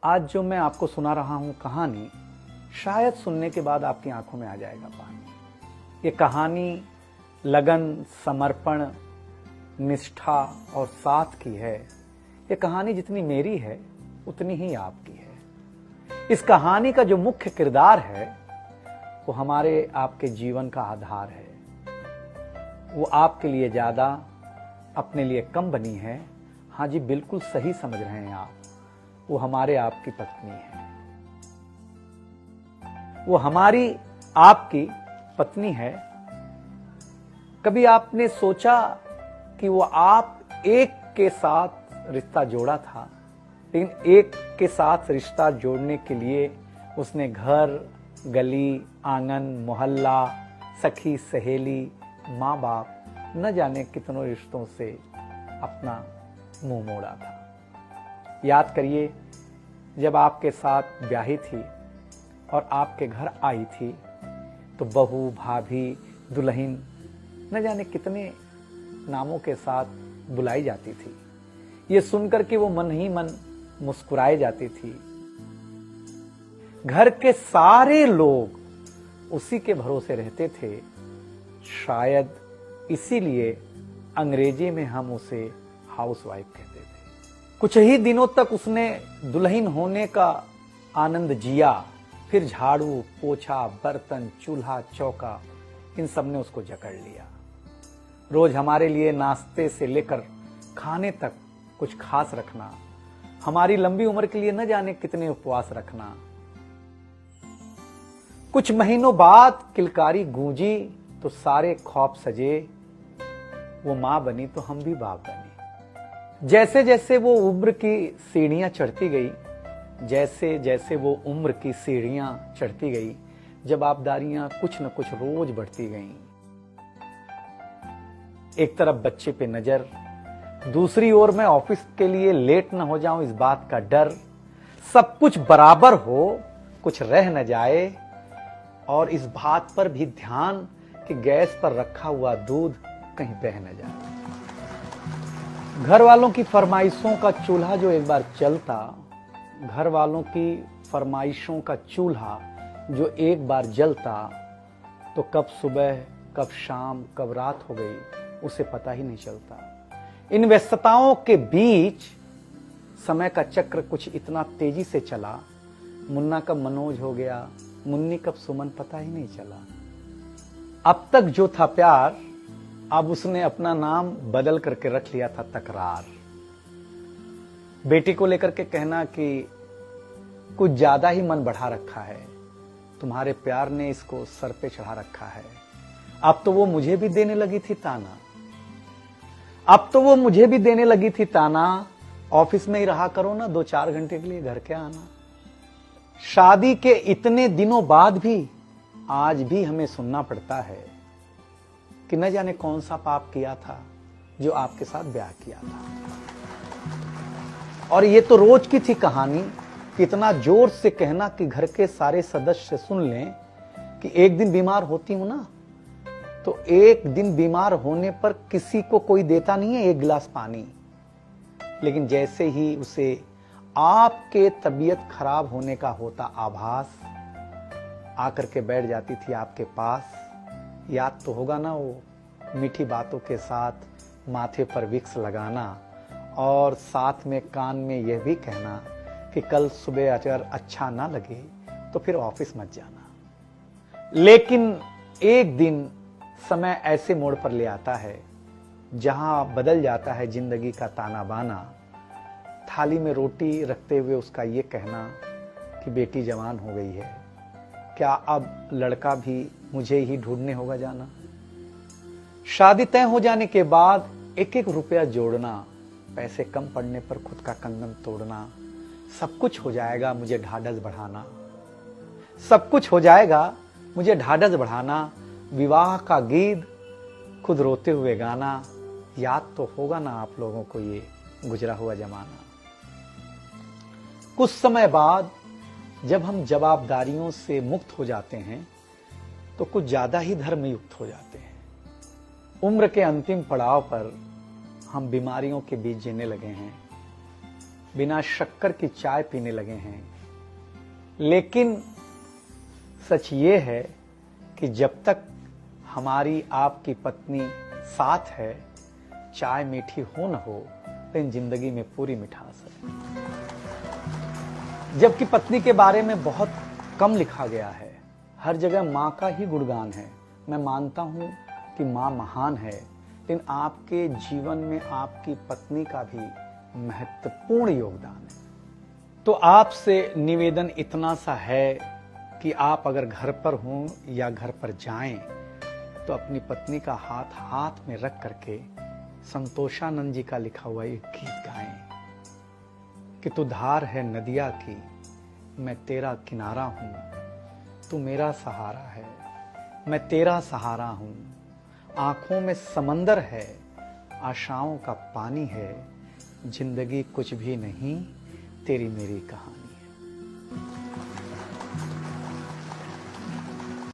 आज जो मैं आपको सुना रहा हूं कहानी, शायद सुनने के बाद आपकी आंखों में आ जाएगा पानी। ये कहानी लगन, समर्पण, निष्ठा और साथ की है। ये कहानी जितनी मेरी है उतनी ही आपकी है। इस कहानी का जो मुख्य किरदार है वो हमारे आपके जीवन का आधार है। वो आपके लिए ज्यादा, अपने लिए कम बनी है। हाँ जी, बिल्कुल सही समझ रहे हैं आप। वो हमारे आपकी पत्नी है। वो हमारी आपकी पत्नी है। कभी आपने सोचा कि वो आप एक के साथ रिश्ता जोड़ा था, लेकिन एक के साथ रिश्ता जोड़ने के लिए उसने घर, गली, आंगन, मोहल्ला, सखी, सहेली, माँ बाप, न जाने कितनों रिश्तों से अपना मुंह मोड़ा था। याद करिए, जब आपके साथ ब्याही थी और आपके घर आई थी तो बहू, भाभी, दुल्हन, न जाने कितने नामों के साथ बुलाई जाती थी। ये सुनकर के वो मन ही मन मुस्कुराए जाती थी। घर के सारे लोग उसी के भरोसे रहते थे। शायद इसीलिए अंग्रेजी में हम उसे हाउसवाइफ कहते थे। कुछ ही दिनों तक उसने दुल्हन होने का आनंद जिया। फिर झाड़ू, पोछा, बर्तन, चूल्हा, चौका, इन सब ने उसको जकड़ लिया। रोज हमारे लिए नाश्ते से लेकर खाने तक कुछ खास रखना, हमारी लंबी उम्र के लिए न जाने कितने उपवास रखना। कुछ महीनों बाद किलकारी गूंजी तो सारे खौफ सजे। वो मां बनी तो हम भी बाप बने। जैसे जैसे वो उम्र की सीढ़ियां चढ़ती गई, जैसे जैसे वो उम्र की सीढ़ियां चढ़ती गई, जवाबदारियां कुछ न कुछ रोज बढ़ती गईं। एक तरफ बच्चे पे नजर, दूसरी ओर मैं ऑफिस के लिए लेट न हो जाऊं इस बात का डर। सब कुछ बराबर हो, कुछ रह न जाए, और इस बात पर भी ध्यान कि गैस पर रखा हुआ दूध कहीं बह न जाए। घर वालों की फरमाइशों का चूल्हा जो एक बार चलता, घर वालों की फरमाइशों का चूल्हा जो एक बार जलता, तो कब सुबह, कब शाम, कब रात हो गई उसे पता ही नहीं चलता। इन व्यस्तताओं के बीच समय का चक्र कुछ इतना तेजी से चला, मुन्ना कब मनोज हो गया, मुन्नी कब सुमन, पता ही नहीं चला। अब तक जो था प्यार, अब उसने अपना नाम बदल करके रख लिया था तकरार। बेटी को लेकर के कहना कि कुछ ज्यादा ही मन बढ़ा रखा है, तुम्हारे प्यार ने इसको सर पे चढ़ा रखा है। अब तो वो मुझे भी देने लगी थी ताना, अब तो वो मुझे भी देने लगी थी ताना, ऑफिस में ही रहा करो ना, 2-4 घंटे के लिए घर के आना। शादी के इतने दिनों बाद भी आज भी हमें सुनना पड़ता है कि न जाने कौन सा पाप किया था जो आपके साथ ब्याह किया था। और ये तो रोज की थी कहानी। इतना जोर से कहना कि घर के सारे सदस्य सुन लें कि एक दिन बीमार होती हूं ना, तो एक दिन बीमार होने पर किसी को कोई देता नहीं है 1 गिलास पानी, लेकिन जैसे ही उसे आपके तबीयत खराब होने का होता आभास, आकर के बैठ जाती थी आपके पास। याद तो होगा ना, वो मीठी बातों के साथ माथे पर विक्स लगाना और साथ में कान में यह भी कहना कि कल सुबह अगर अच्छा ना लगे तो फिर ऑफिस मत जाना। लेकिन एक दिन समय ऐसे मोड़ पर ले आता है जहां बदल जाता है जिंदगी का ताना बाना। थाली में रोटी रखते हुए उसका ये कहना कि बेटी जवान हो गई है, क्या अब लड़का भी मुझे ही ढूंढने होगा जाना। शादी तय हो जाने के बाद 1-1 रुपया जोड़ना, पैसे कम पड़ने पर खुद का कंगन तोड़ना, सब कुछ हो जाएगा मुझे ढाढ़स बढ़ाना, सब कुछ हो जाएगा मुझे ढाढ़स बढ़ाना। विवाह का गीत खुद रोते हुए गाना। याद तो होगा ना आप लोगों को ये गुजरा हुआ जमाना। कुछ समय बाद जब हम जवाबदारियों से मुक्त हो जाते हैं तो कुछ ज्यादा ही धर्मयुक्त हो जाते हैं। उम्र के अंतिम पड़ाव पर हम बीमारियों के बीच जीने लगे हैं। बिना शक्कर की चाय पीने लगे हैं। लेकिन सच ये है कि जब तक हमारी आपकी पत्नी साथ है, चाय मीठी हो न हो, लेकिन जिंदगी में पूरी मिठास है। जबकि पत्नी के बारे में बहुत कम लिखा गया है, हर जगह मां का ही गुणगान है। मैं मानता हूं कि मां महान है, लेकिन आपके जीवन में आपकी पत्नी का भी महत्वपूर्ण योगदान है। तो आपसे निवेदन इतना सा है कि आप अगर घर पर हों या घर पर जाएं तो अपनी पत्नी का हाथ हाथ में रख करके संतोषानंद जी का लिखा हुआ एक गीत गाएं कि तू धार है नदिया की, मैं तेरा किनारा हूं, तू मेरा सहारा है, मैं तेरा सहारा हूं। आंखों में समंदर है, आशाओं का पानी है, जिंदगी कुछ भी नहीं, तेरी मेरी कहानी।